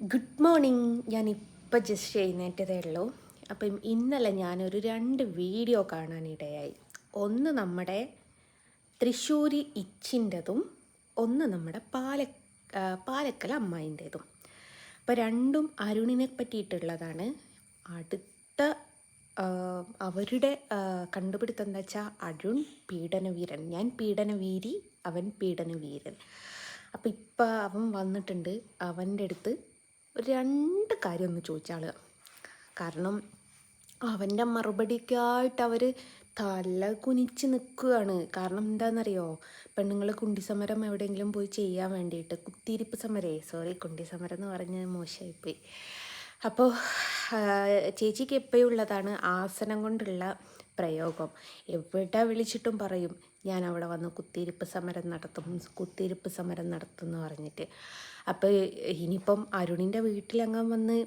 Good morning. ഞാനിപ്പോൾ just എഴുന്നേറ്റതേ ഉള്ളൂ. അപ്പം ഇന്നലെ ഞാനൊരു 2 വീഡിയോ കാണാനിടയായി. ഒന്ന് നമ്മുടെ തൃശ്ശൂർ ഇച്ചിൻ്റെതും ഒന്ന് നമ്മുടെ പാലക്കൽ അമ്മായിൻ്റെതും. അപ്പോൾ രണ്ടും അരുണിനെ പറ്റിയിട്ടുള്ളതാണ്. അടുത്ത അവരുടെ കണ്ടുപിടുത്തം എന്താ വെച്ചാൽ അരുൺ പീഡനവീരൻ, ഞാൻ പീഡനവീരി, അവൻ പീഡനവീരൻ. അപ്പോൾ ഇപ്പം അവൻ വന്നിട്ടുണ്ട്. അവൻ്റെ അടുത്ത് 2 കാര്യം ഒന്ന് ചോദിച്ചാൾ. കാരണം അവൻ്റെ മറുപടിക്കായിട്ട് അവർ തല കുനിച്ച് നിൽക്കുകയാണ്. കാരണം എന്താണെന്നറിയോ, പെണ്ണുങ്ങൾ കുണ്ടി സമരം എവിടെയെങ്കിലും പോയി ചെയ്യാൻ വേണ്ടിയിട്ട്, കുത്തിയിരിപ്പ് കുണ്ടി സമരം എന്ന് പറഞ്ഞ് മോശമായിപ്പോയി. അപ്പോൾ ചേച്ചിക്ക് എപ്പോഴും ഉള്ളതാണ് ആസനം കൊണ്ടുള്ള പ്രയോഗം. എവിടെ വിളിച്ചിട്ടും പറയും ഞാൻ അവിടെ വന്ന് കുത്തിയിരിപ്പ് സമരം നടത്തും എന്ന് പറഞ്ഞിട്ട്. അപ്പോൾ ഇനിയിപ്പം അരുണിൻ്റെ വീട്ടിലെങ്ങാൻ വന്ന്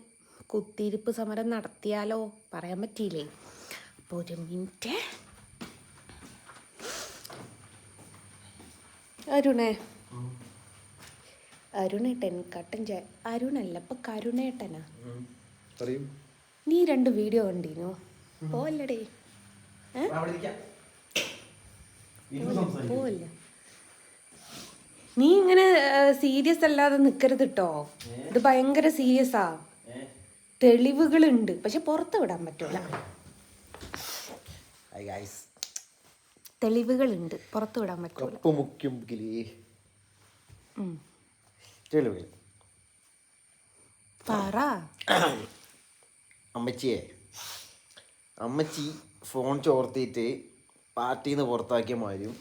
കുത്തിയിരിപ്പ് സമരം നടത്തിയാലോ, പറയാൻ പറ്റിയില്ലേ. അപ്പോൾ ഒരു മിനിറ്റ്. അരുണേട്ടൻ കട്ടൻ ചായ. അരുണല്ല, ഇപ്പം കരുണേട്ടനാ. നീ 2 വീഡിയോ കണ്ടീനോ? പോവല്ലടേ, പോവല്ല. നീ ഇങ്ങനെ സീരിയസ് അല്ലാതെ നിൽക്കരുത് കേട്ടോ. ഇത് ഭയങ്കര സീരിയസാ. തെളിവുകളുണ്ട്, പക്ഷെ പുറത്ത് വിടാൻ പറ്റൂല. തെളിവുകളുണ്ട്, പുറത്ത് വിടാൻ പറ്റൂല. പറ. അമ്മച്ചി ഫോൺ ചോർത്തിയിട്ട് പാർട്ടിയിൽ നിന്ന് പുറത്താക്കിയ മാതിരിയും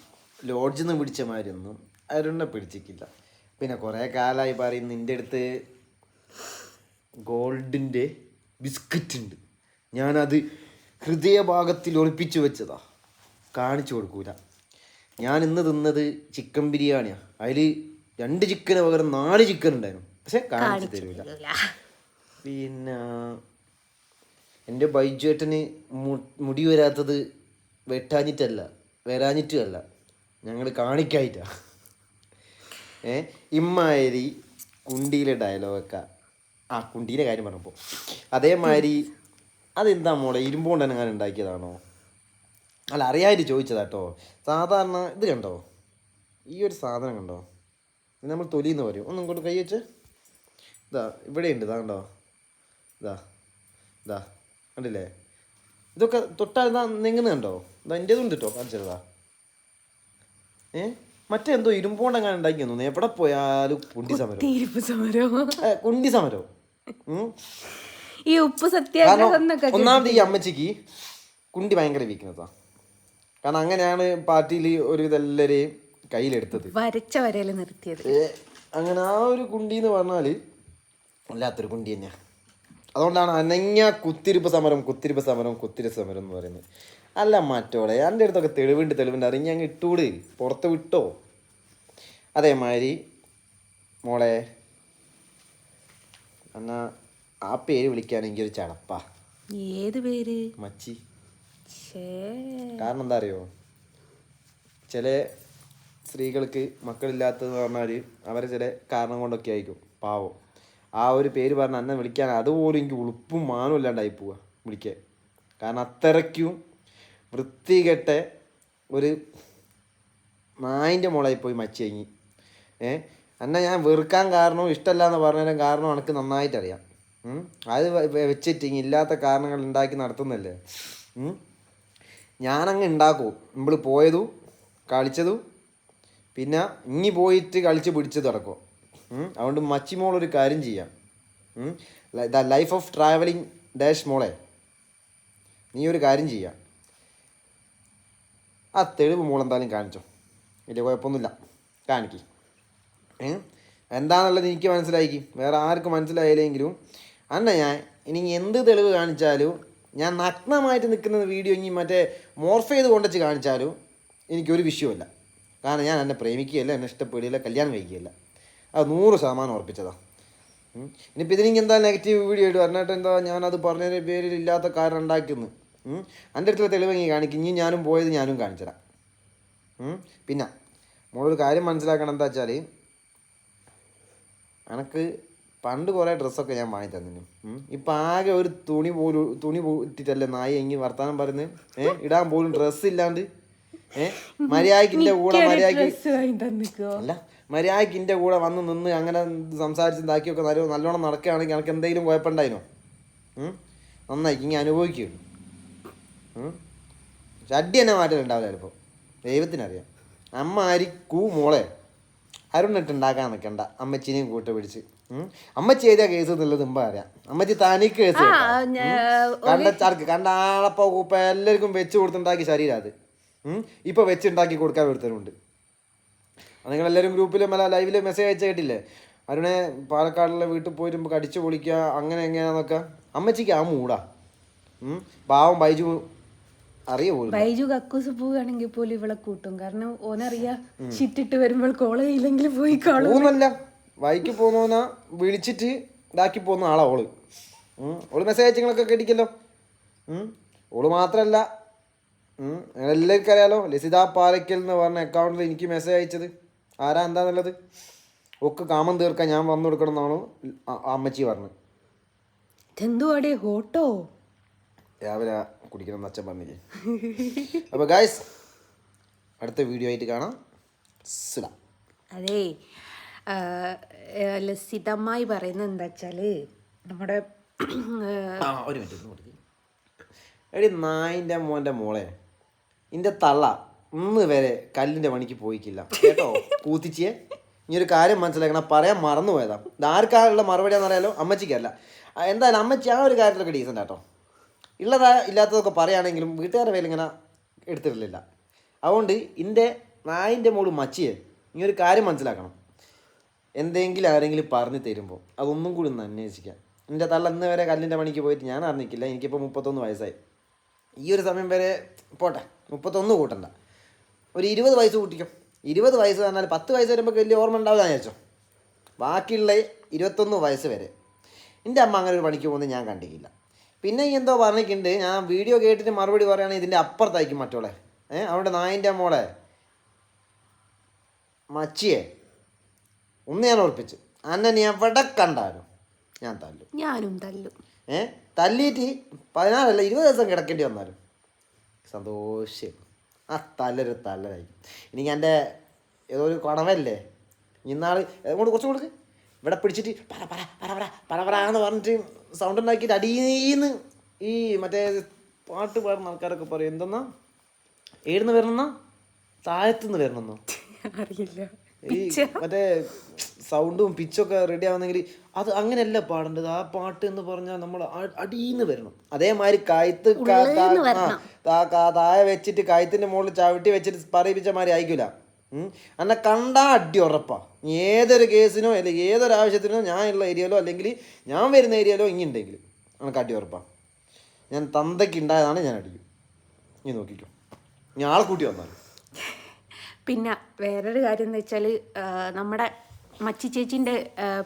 ലോഡ്ജിൽ നിന്ന് പിടിച്ച മാതിരിയൊന്നും അരുണിനെ പിടിച്ചിട്ടില്ല. പിന്നെ കുറേ കാലമായി പറയും നിൻ്റെ അടുത്ത് ഗോൾഡിൻ്റെ ബിസ്ക്കറ്റ് ഉണ്ട്, ഞാനത് ഹൃദയഭാഗത്തിൽ ഒളിപ്പിച്ചു വെച്ചതാ, കാണിച്ചു കൊടുക്കൂല. ഞാൻ ഇന്ന് തിന്നത് ചിക്കൻ ബിരിയാണിയാണ്, അതിൽ 2 ചിക്കന് പകരം 4 ചിക്കൻ ഉണ്ടായിരുന്നു, പക്ഷെ കാണിച്ചു തരൂല. പിന്നെ എൻ്റെ ബൈജുവേട്ടന് മുടി വരാത്തത് വരാഞ്ഞിട്ടല്ല, ഞങ്ങൾ കാണിക്കായിട്ടാ. ഇമ്മാതിരി കുണ്ടിയിലെ ഡയലോഗൊക്കെ, കുണ്ടിയിലെ കാര്യം പറഞ്ഞപ്പോൾ അതേമാതിരി അതെന്താ മോളെ ഇരുമ്പോണ്ട് തന്നെ ഞാൻ ഉണ്ടാക്കിയതാണോ? അല്ല, അറിയാതെ ചോദിച്ചതാട്ടോ. സാധാരണ ഇത് കണ്ടോ, ഈ ഒരു സാധനം കണ്ടോ, നമ്മൾ തൊലിന്ന് പറയും. ഒന്നും ഇങ്ങോട്ട് കൈ വെച്ച് ഇതാ ഇവിടെയുണ്ട്, ഇതാ കണ്ടോ, ഇതാ കണ്ടില്ലേ? ഇതൊക്കെ തൊട്ടാൽ ഇതാ നെങ്ങുന്ന കണ്ടോ, ഇതാ എൻ്റേതുണ്ട് കേട്ടോ, കാണിച്ചതാ. മറ്റെന്തോ ഇരുമ്പോണ്ട് അങ്ങനെ ഉണ്ടാക്കി തോന്നുന്നു. എവിടെ പോയാലും കുണ്ടി സമരം. ഈ ഉപ്പ് സത്യാഗ്രഹം. ഒന്നാമത് ഈ അമ്മച്ചിക്ക് കുണ്ടി ഭയങ്കര വീക്ക്നെസ്സാ. കാരണം അങ്ങനെയാണ് പാർട്ടിയിൽ ഒരു ഇതെല്ലാരെയും കയ്യിലെടുത്തത്, വരച്ച വരയിൽ നിർത്തിയത്. അങ്ങനെ ആ ഒരു കുണ്ടി എന്ന് പറഞ്ഞാൽ വല്ലാത്തൊരു കുണ്ടി തന്നെയാണ്. അതുകൊണ്ടാണ് അനങ്ങ കുത്തിരിപ്പ് സമരം എന്ന് പറയുന്നത്. അല്ല മറ്റോടെ എൻ്റെ അടുത്തൊക്കെ തെളിവുണ്ട് അറിഞ്ഞ് അങ്ങ് ഇട്ടൂട്, പുറത്ത് വിട്ടോ. അതേമാതിരി മോളെ എന്നാ ആ പേര് വിളിക്കാൻ എനിക്കൊരു ചടപ്പാ. ഏത് പേര്? മച്ചി. കാരണം എന്താ അറിയോ, ചില സ്ത്രീകൾക്ക് മക്കളില്ലാത്തതെന്ന് പറഞ്ഞാൽ അവരെ ചില കാരണം കൊണ്ടൊക്കെ ആയിരിക്കും, പാവം. ആ ഒരു പേര് പറഞ്ഞ് അന്നെ വിളിക്കാൻ അതുപോലും എനിക്ക് ഉളുപ്പും മാനും ഇല്ലാണ്ടായി പോവുക വിളിക്കാൻ. കാരണം അത്രയ്ക്കും വൃത്തികെട്ട ഒരു നായിൻ്റെ മുളയിൽ പോയി മച്ചി കഴിഞ്ഞ്. എന്നെ ഞാൻ വെറുക്കാൻ കാരണവും ഇഷ്ടമല്ല എന്ന് പറഞ്ഞാലും കാരണം എനിക്ക് നന്നായിട്ടറിയാം. അത് വെച്ചിട്ട് ഇല്ലാത്ത കാരണങ്ങൾ ഉണ്ടാക്കി നടത്തുന്നല്ലേ. ഞാനങ്ങ് ഉണ്ടാക്കും, നമ്മൾ പോയതും കളിച്ചതും പിന്നെ ഇങ്ങി പോയിട്ട് കളിച്ച് പിടിച്ചത് നടക്കും. അതുകൊണ്ട് മച്ചിമോളൊരു കാര്യം ചെയ്യാം, the life of travelling dash മോളെ, നീ ഒരു കാര്യം ചെയ്യാം, ആ തെളിവ് മോളെന്തായാലും കാണിച്ചോ, വലിയ കുഴപ്പമൊന്നുമില്ല, കാണിക്ക്. എന്താണെന്നുള്ളത് എനിക്ക് മനസ്സിലായിരിക്കും, വേറെ ആർക്കും മനസ്സിലായില്ലെങ്കിലും. ഞാൻ ഇനി എന്ത് തെളിവ് കാണിച്ചാലും, ഞാൻ നഗ്നമായിട്ട് നിൽക്കുന്ന വീഡിയോ ഇനി മറ്റേ മോർഫ് ചെയ്ത് കൊണ്ടുവച്ച് കാണിച്ചാലും എനിക്കൊരു വിഷയമല്ല. കാരണം ഞാൻ എന്നെ പ്രേമിക്കുകയല്ല, എന്നെ ഇഷ്ടപ്പെടുകയില്ല, കല്യാണം കഴിക്കുകയില്ല. അത് 100% ഉറപ്പിച്ചതാണ്. ഇനിയിപ്പോൾ ഇതിനെങ്കിൽ എന്താ നെഗറ്റീവ് വീഡിയോ ആയിട്ട് പറഞ്ഞിട്ട് എന്താ, ഞാനത് പറഞ്ഞതിൻ്റെ പേരിൽ ഇല്ലാത്ത കാരണം ഉണ്ടാക്കുന്നു. എൻ്റെ അടുത്തുള്ള തെളിവ് ഇങ്ങനെ കാണിക്കും, ഇനി ഞാനും പോയത് ഞാനും കാണിച്ചു തരാം. പിന്നെ മോളൊരു കാര്യം മനസ്സിലാക്കണം, എന്താ വെച്ചാൽ എനിക്ക് പണ്ട് കുറേ ഡ്രസ്സൊക്കെ ഞാൻ വാങ്ങി തന്നിരുന്നു. ഇപ്പം ആകെ ഒരു തുണി ഇട്ടിട്ടല്ലേ നായി എങ്ങി വർത്താനം പറയുന്നത്. ഇടാൻ പോലും ഡ്രസ്സ് ഇല്ലാണ്ട് മര്യാദയ്ക്ക് എൻ്റെ കൂടെ അല്ല മര്യാദയ്ക്ക് എൻ്റെ കൂടെ വന്ന് നിന്ന് അങ്ങനെ സംസാരിച്ച് ഇതാക്കിയൊക്കെ നല്ലോണം നടക്കുകയാണെങ്കിൽ എനിക്ക് എന്തെങ്കിലും കുഴപ്പമുണ്ടായിരുന്നോ? നന്നായി ഇങ്ങനെ അനുഭവിക്കുകയുള്ളൂ. ഷഡ്ഡി തന്നെ മാറ്റലുണ്ടാവില്ല ചിലപ്പോൾ, ദൈവത്തിനറിയാം. അമ്മ ആരിക്കൂ മോളെ അരുണിട്ടുണ്ടാക്കാൻ നിൽക്കണ്ട, അമ്മച്ചിനെയും കൂട്ട് പിടിച്ച്. അമ്മച്ചി എഴുതിയ കേസ് എന്നുള്ളത് മുമ്പ് അറിയാം. അമ്മച്ചി തനിക്ക് കേസ് കണ്ട ചർക്ക് കണ്ട ആളപ്പോ കൂപ്പ എല്ലാവർക്കും വെച്ച് കൊടുത്തുണ്ടാക്കി ശരീരം അത് ഇപ്പൊ വെച്ചുണ്ടാക്കി കൊടുക്കാൻ ഒരുത്തരുണ്ട്. നിങ്ങളെല്ലാവരും ഗ്രൂപ്പിൽ ലൈവില് മെസ്സേജ് അയച്ച കേട്ടില്ലേ, അരുണെ പാലക്കാടുള്ള വീട്ടിൽ പോയിട്ട് കടിച്ചു പൊളിക്കുക അങ്ങനെ എങ്ങനെയാന്നൊക്കെ. അമ്മച്ചിക്ക് ആ മൂടാ. പാവം ബൈജു അറിയ പോലും, ബൈജു കക്കൂസ് പോവുകയാണെങ്കിൽ പോലും ഇവളെ കൂട്ടും. കാരണം ഓനറിയാ ചിറ്റിട്ട് വരുമ്പോൾ കോളേജില്ലെങ്കിൽ പോയി പോകുന്നല്ല, വൈക്ക് പോകുന്ന വിളിച്ചിട്ട് ഇതാക്കി പോകുന്ന ആളാ ഓള്. ഓള് മെസ്സേജ് അയച്ചങ്ങളൊക്കെ കേട്ടിക്കല്ലോ. ഓള് മാത്രല്ല, എല്ലാവർക്കും അറിയാലോ ലസിത പാലക്കൽ എന്ന് പറഞ്ഞ അക്കൗണ്ടിൽ എനിക്ക് മെസ്സേജ് അയച്ചത് ആരാ എന്താന്നുള്ളത്. ഒക്കെ കാമം തീർക്കാൻ ഞാൻ വന്നു കൊടുക്കണം എന്നാണ് അമ്മച്ചി പറഞ്ഞത്. എന്തുവാടേ ഹോട്ടോ രാവിലെ കുടിക്കണം അച്ഛൻ പറഞ്ഞില്ലേ. അപ്പോൾ ഗായ്സ് അടുത്ത വീഡിയോ ആയിട്ട് കാണാം. അതേ ലസിതമ്മായി പറയുന്നത് എന്താ വെച്ചാല് നമ്മുടെ ഒരു മിനിറ്റ് എടി നായിൻ്റെ മോൻ്റെ മോളെ, ഇൻ്റെ തള്ള ഇന്ന് വരെ കല്ലിൻ്റെ പണിക്ക് പോയിക്കില്ല കേട്ടോ. കൂത്തിച്ചിയെ ഇനി ഒരു കാര്യം മനസ്സിലാക്കണം, പറയാൻ മറന്നു പോയതാ. ഇതാർക്കാനുള്ള മറുപടിയാണെന്നറിയാലോ, അമ്മച്ചിക്കല്ല. എന്തായാലും അമ്മച്ചി ആ ഒരു കാര്യത്തിലൊക്കെ ഡീസൻ്റ് ആട്ടോ. ഉള്ളതാ ഇല്ലാത്തതൊക്കെ പറയുകയാണെങ്കിലും വീട്ടുകാരുടെ പേരിൽ ഇങ്ങനെ എടുത്തിട്ടില്ല. അതുകൊണ്ട് എൻ്റെ നായിൻ്റെ മോള് മച്ചിയെ ഇനി ഒരു കാര്യം മനസ്സിലാക്കണം, എന്തെങ്കിലും ആരെങ്കിലും പറഞ്ഞു തരുമ്പോൾ അതൊന്നും കൂടി ഒന്ന് അന്വേഷിക്കാം. എൻ്റെ തള്ള ഇന്ന് വരെ കല്ലിൻ്റെ പണിക്ക് പോയിട്ട് ഞാൻ അറിഞ്ഞിട്ടില്ല. എനിക്കിപ്പോൾ 31 വയസ്സായി. ഈ ഒരു സമയം വരെ പോട്ടെ, 31 കൂട്ടണ്ട, ഒരു 20 വയസ്സ് കൂട്ടിക്കും. 20 വയസ്സ് പറഞ്ഞാൽ 10 വയസ്സ് വരുമ്പോൾ വലിയ ഓർമ്മ ഉണ്ടാവില്ല വിചാരിച്ചോ. ബാക്കിയുള്ള 21 വയസ്സ് വരെ എൻ്റെ അമ്മ അങ്ങനെ ഒരു പണിക്ക് പോകുന്നത് ഞാൻ കണ്ടിട്ടില്ല. പിന്നെ എന്തോ പറഞ്ഞിട്ടുണ്ട്, ഞാൻ വീഡിയോ കേട്ടിട്ട് മറുപടി പറയുകയാണെങ്കിൽ ഇതിൻ്റെ അപ്പുറത്തായിരിക്കും മറ്റോളെ. അവിടെ നായിൻ്റെ മോളെ മച്ചിയെ ഒന്ന് ഞാൻ ഉറപ്പിച്ചു, അന്നെ നീ എവിടെ കണ്ടാലും ഞാൻ തല്ലും. ഞാനും തല്ലും. തല്ലിയിട്ട് 14 അല്ല 20 ദിവസം കിടക്കേണ്ടി വന്നാലും സന്തോഷം. ആ തല്ലൊരു തല്ലലായിരിക്കും. ഇനി എൻ്റെ ഏതോ ഒരു കണവല്ലേ ഇന്നാൾ അങ്ങോട്ട് കുറച്ച് കൊടുക്ക്, ഇവിടെ പിടിച്ചിട്ട് പറ പറ പറ പറ പറ പറ എന്ന് പറഞ്ഞിട്ട് സൗണ്ട് ഉണ്ടാക്കിയിട്ട് അടിയിന്ന് ഈ മറ്റേ പാട്ട് പാടുന്ന ആൾക്കാരൊക്കെ പറയും എന്തെന്നാ ഏടുന്ന് വരണമെന്നാ താഴത്തുനിന്ന് വരണമെന്നോ അറിയില്ല. ഈ മറ്റേ സൗണ്ടും പിച്ചൊക്കെ റെഡി ആവുന്നെങ്കിൽ അത് അങ്ങനെയല്ല പാടേണ്ടത്. ആ പാട്ട് എന്ന് പറഞ്ഞാൽ നമ്മൾ അടിയിന്ന് വരണം. അതേമാതിരി കയത്ത് താഴെ വെച്ചിട്ട് കയത്തിൻ്റെ മുകളിൽ ചവിട്ടി വെച്ചിട്ട് പറയിപ്പിച്ച മാതിരി ആയിക്കില്ല. എന്നെ കണ്ടാ അടി ഉറപ്പാ. ഏതൊരു കേസിനോ അല്ലെങ്കിൽ ഏതൊരു ആവശ്യത്തിനോ ഞാൻ ഉള്ള ഏരിയയിലോ അല്ലെങ്കിൽ ഞാൻ വരുന്ന ഏരിയയിലോ ഇങ്ങുണ്ടെങ്കിൽ എനിക്ക് അടി ഉറപ്പാ. ഞാൻ തന്തയ്ക്ക് ഉണ്ടായതാണ്, ഞാൻ അടിക്കും. നീ നോക്കിക്കോ, ഞാൻ ആളെ കൂട്ടി വന്നാലും. പിന്നെ വേറൊരു കാര്യം എന്ന് വെച്ചാൽ നമ്മുടെ മച്ചി ചേച്ചീൻ്റെ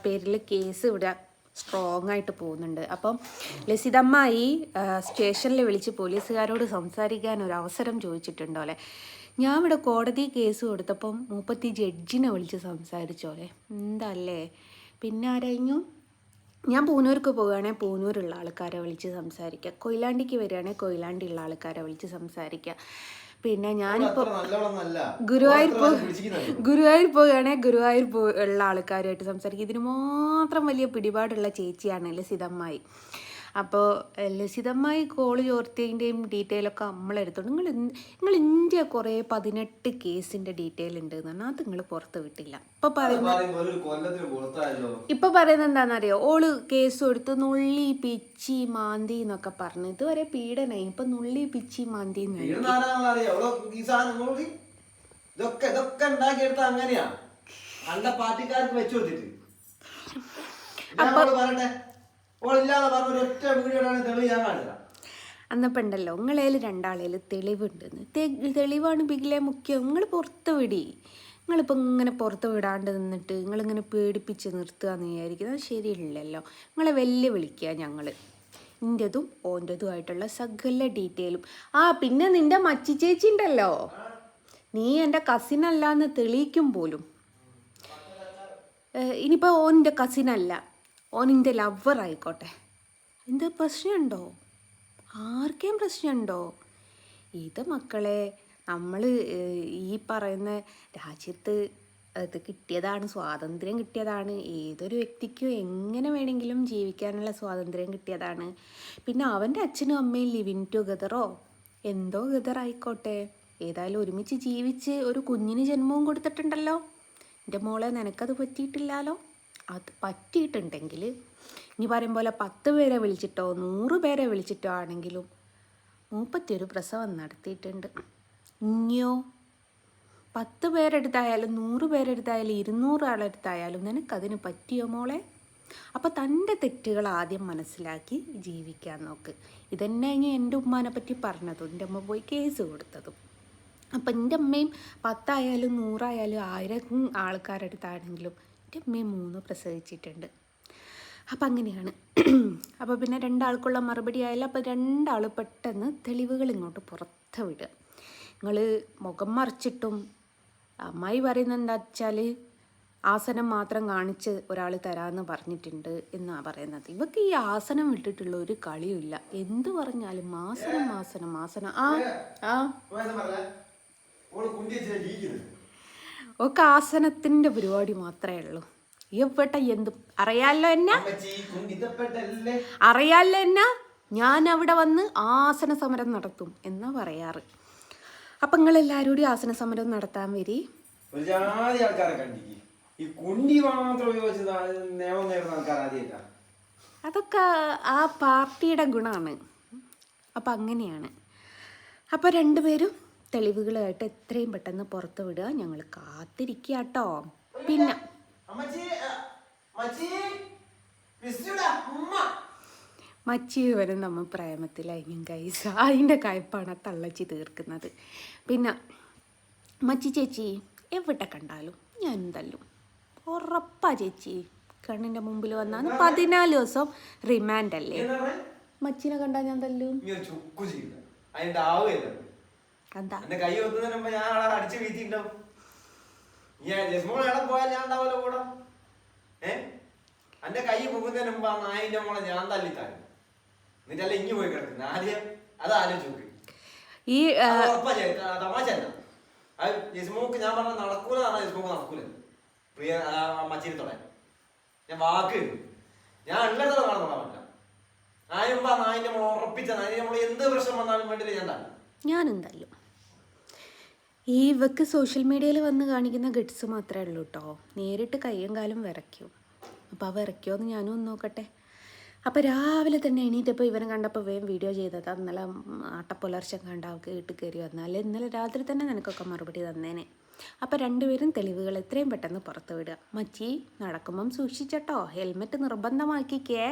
പേരിൽ കേസ് ഇവിടെ സ്ട്രോങ് ആയിട്ട് പോകുന്നുണ്ട്. അപ്പം ലസിതമ്മായി സ്റ്റേഷനിൽ വിളിച്ച് പോലീസുകാരോട് സംസാരിക്കാൻ ഒരു അവസരം ചോദിച്ചിട്ടുണ്ടോലെ. ഞാൻ ഇവിടെ കോടതി കേസ് കൊടുത്തപ്പം മൂപ്പത്തി ജഡ്ജിനെ വിളിച്ച് സംസാരിച്ചോലെ, എന്തല്ലേ. പിന്നെ ആരായിരുന്നു, ഞാൻ പൂനൂർക്ക് പോവുകയാണെങ്കിൽ പൂനൂരുള്ള ആൾക്കാരെ വിളിച്ച് സംസാരിക്കുക, കൊയിലാണ്ടിക്ക് വരികയാണെങ്കിൽ കൊയിലാണ്ടിയുള്ള ആൾക്കാരെ വിളിച്ച് സംസാരിക്കുക. പിന്നെ ഞാനിപ്പോൾ ഗുരുവായൂർ പോവുകയാണെങ്കിൽ ഗുരുവായൂർ ഉള്ള ആൾക്കാരുമായിട്ട് സംസാരിക്കുക. ഇതിന് മാത്രം വലിയ പിടിപാടുള്ള ചേച്ചിയാണ് ലസിതമ്മായി. അപ്പോൾ ലസിതമ്മായി കോള് ചോർത്തിയതിൻ്റെയും ഡീറ്റെയിലൊക്കെ നമ്മളെടുത്തോണ്ട് നിങ്ങൾ ഇന്ത്യ കുറേ 18 കേസിൻ്റെ ഡീറ്റെയിൽ ഉണ്ട് എന്ന് പറഞ്ഞാൽ അത് നിങ്ങൾ പുറത്ത് വിട്ടില്ല. ഇപ്പം പറയുന്നത് എന്താണെന്നറിയോ, ഓള് കേസ് കൊടുത്ത് നുള്ളി പിച്ചി മാന്തി എന്നൊക്കെ പറഞ്ഞു. ഇതുവരെ പീഡനായി, ഇപ്പം നുള്ളി പിച്ചി മാന്തി അന്നപ്പുണ്ടല്ലോ നിങ്ങളേൽ രണ്ടാളേൽ തെളിവുണ്ടെന്ന്. തെളിവാണ് ബിഗിലെ മുഖ്യം. നിങ്ങൾ പുറത്ത് വിടി. നിങ്ങളിപ്പോൾ ഇങ്ങനെ പുറത്ത് വിടാണ്ട് നിന്നിട്ട് നിങ്ങളിങ്ങനെ പേടിപ്പിച്ച് നിർത്തുക എന്ന് വിചാരിക്കുന്നത് ശരിയില്ലല്ലോ. നിങ്ങളെ വെല്ലുവിളിക്കുക ഞങ്ങൾ, നിൻ്റെതും ഓൻ്റെതുമായിട്ടുള്ള സകല ഡീറ്റെയിലും. പിന്നെ നിൻ്റെ മച്ചി ചേച്ചി ഉണ്ടല്ലോ, നീ എൻ്റെ കസിനല്ലാന്ന് തെളിയിക്കും പോലും. ഇനിയിപ്പോൾ ഓൻ്റെ കസിനല്ല, ഓനിൻ്റെ ലവർ ആയിക്കോട്ടെ, എന്ത് പ്രശ്നമുണ്ടോ? ആർക്കേം പ്രശ്നമുണ്ടോ? ഇത് മക്കളെ നമ്മൾ ഈ പറയുന്ന രാജ്യത്ത് അത് കിട്ടിയതാണ്, സ്വാതന്ത്ര്യം കിട്ടിയതാണ്. ഏതൊരു വ്യക്തിക്കും എങ്ങനെ വേണമെങ്കിലും ജീവിക്കാനുള്ള സ്വാതന്ത്ര്യം കിട്ടിയതാണ്. പിന്നെ അവൻ്റെ അച്ഛനും അമ്മയും ലിവിങ് ടുഗദറോ എന്തോ ഗദറായിക്കോട്ടെ, ഏതായാലും ഒരുമിച്ച് ജീവിച്ച് ഒരു കുഞ്ഞിന് ജന്മവും കൊടുത്തിട്ടുണ്ടല്ലോ. എൻ്റെ മോളെ നിനക്കത് പറ്റിയിട്ടില്ലല്ലോ. അത് പറ്റിയിട്ടുണ്ടെങ്കിൽ ഇനി പറയും പോലെ 10 പേരെ വിളിച്ചിട്ടോ 100 പേരെ വിളിച്ചിട്ടോ ആണെങ്കിലും 31 പ്രസവം നടത്തിയിട്ടുണ്ട്. ഇനിയോ 10 പേരെടുത്തായാലും 100 പേരെടുത്തായാലും 200 ആളെടുത്തായാലും നിനക്കതിന് പറ്റിയോ മോളെ? അപ്പോൾ തൻ്റെ തെറ്റുകൾ ആദ്യം മനസ്സിലാക്കി ജീവിക്കാൻ നോക്ക്. ഇതന്നെ ഇനി എൻ്റെ ഉമ്മാനെ പറ്റി പറഞ്ഞതും എൻ്റെ അമ്മ പോയി കേസ് കൊടുത്തതും. അപ്പം എൻ്റെ അമ്മയും 10 ആയാലും 100 ആയാലും 1000 ആൾക്കാരെടുത്താണെങ്കിലും എൻ്റെ അമ്മയും 3 പ്രസവിച്ചിട്ടുണ്ട്. അപ്പം അങ്ങനെയാണ്. അപ്പോൾ പിന്നെ 2 ആൾക്കുള്ള മറുപടി ആയാലും അപ്പോൾ 2 ആൾ പെട്ടെന്ന് തെളിവുകൾ ഇങ്ങോട്ട് പുറത്ത് വിടുക. നിങ്ങൾ മുഖം മറിച്ചിട്ടും അമ്മായി പറയുന്നത് എന്താ വെച്ചാൽ ആസനം മാത്രം കാണിച്ച് ഒരാൾ തരാമെന്ന് പറഞ്ഞിട്ടുണ്ട് എന്നാണ് പറയുന്നത്. ഇവർക്ക് ഈ ആസനം വിട്ടിട്ടുള്ള ഒരു കളിയുമില്ല. എന്ത് പറഞ്ഞാലും ആസനം ആസനം ആസനം. ഒക്കെ ആസനത്തിൻ്റെ പരിപാടി മാത്രമേ ഉള്ളൂ. ഇവിടെ എന്തും അറിയാലോ എന്നാ ഞാൻ അവിടെ വന്ന് ആസന സമരം നടത്തും എന്നാ പറയാറ്. അപ്പം നിങ്ങളെല്ലാവരും കൂടി ആസന സമരം നടത്താൻ വരി. അതൊക്കെ ആ പാർട്ടിയുടെ ഗുണമാണ്. അപ്പം അങ്ങനെയാണ്. അപ്പോൾ 2 പേരും തെളിവുകളായിട്ട് എത്രയും പെട്ടെന്ന് പുറത്ത് വിടുക. ഞങ്ങൾ കാത്തിരിക്കുക കേട്ടോ. പിന്നെ മച്ചി വരും നമ്മൾ പ്രേമത്തിലായിരിക്കും കൈസ. അതിൻ്റെ കയ്പാണ് തള്ളച്ചി തീർക്കുന്നത്. പിന്നെ മച്ചി ചേച്ചി എവിടെ കണ്ടാലും ഞാൻ തല്ലും. ഉറപ്പാ ചേച്ചി. കണ്ണിൻ്റെ മുമ്പിൽ വന്നാൽ 14 ദിവസം റിമാൻഡ് അല്ലേ. മച്ചിനെ കണ്ടാൽ ഞാൻ തല്ലും. എന്താ എന്റെ കൈ പോകുന്നതിന് മുമ്പ് ആ നായിന്റെ മോളെ ഞാൻ തല്ലിത്താരും. എന്നിട്ടല്ല ഇങ്ങി പോയി കിടക്കുന്ന ആദ്യം അത് ആലോചിച്ച് ഈ തമാശ അല്ല. അത് ജിസ്മോക്ക് ഞാൻ പറഞ്ഞ നടക്കൂല പറഞ്ഞാൽ ജിസ്മോക്ക് നടക്കൂല. പ്രിയ മച്ചിരിത്തോടെ ഞാൻ വാക്ക് ഞാൻ ഉള്ളതോ കാണാൻ പറ്റില്ല. നായും ആ നായിന്റെ മോളെ ഉറപ്പിച്ച നായിന്റെ മോളെ എന്ത് പ്രശ്നം വന്നാലും വേണ്ടില്ല ഞാൻ തല്ലും. ഞാനും തല്ലും. ഈ ഇവക്ക് സോഷ്യൽ മീഡിയയിൽ വന്ന് കാണിക്കുന്ന ഗഡ്സ് മാത്രമേ ഉള്ളൂ കേട്ടോ. നേരിട്ട് കയ്യും കാലും വിറയ്ക്കും. അപ്പോൾ ആ വിറയ്ക്കുമോയെന്ന് ഞാനും ഒന്ന് നോക്കട്ടെ. അപ്പോൾ രാവിലെ തന്നെ എണീറ്റപ്പോൾ ഇവനെ കണ്ടപ്പോൾ വേഗം വീഡിയോ ചെയ്തത്. ഇന്നലെ ആട്ടപ്പുലർച്ചം കണ്ട അവൾക്ക് വീട്ടിൽ കയറി വന്നാൽ ഇന്നലെ രാത്രി തന്നെ നിനക്കൊക്കെ മറുപടി തന്നേനെ. അപ്പോൾ 2 പേരും തെളിവുകൾ എത്രയും പെട്ടെന്ന് പുറത്ത് വിടുക. മച്ചി നടക്കുമ്പം സൂക്ഷിച്ചട്ടോ, ഹെൽമെറ്റ് നിർബന്ധമാക്കിക്കേ.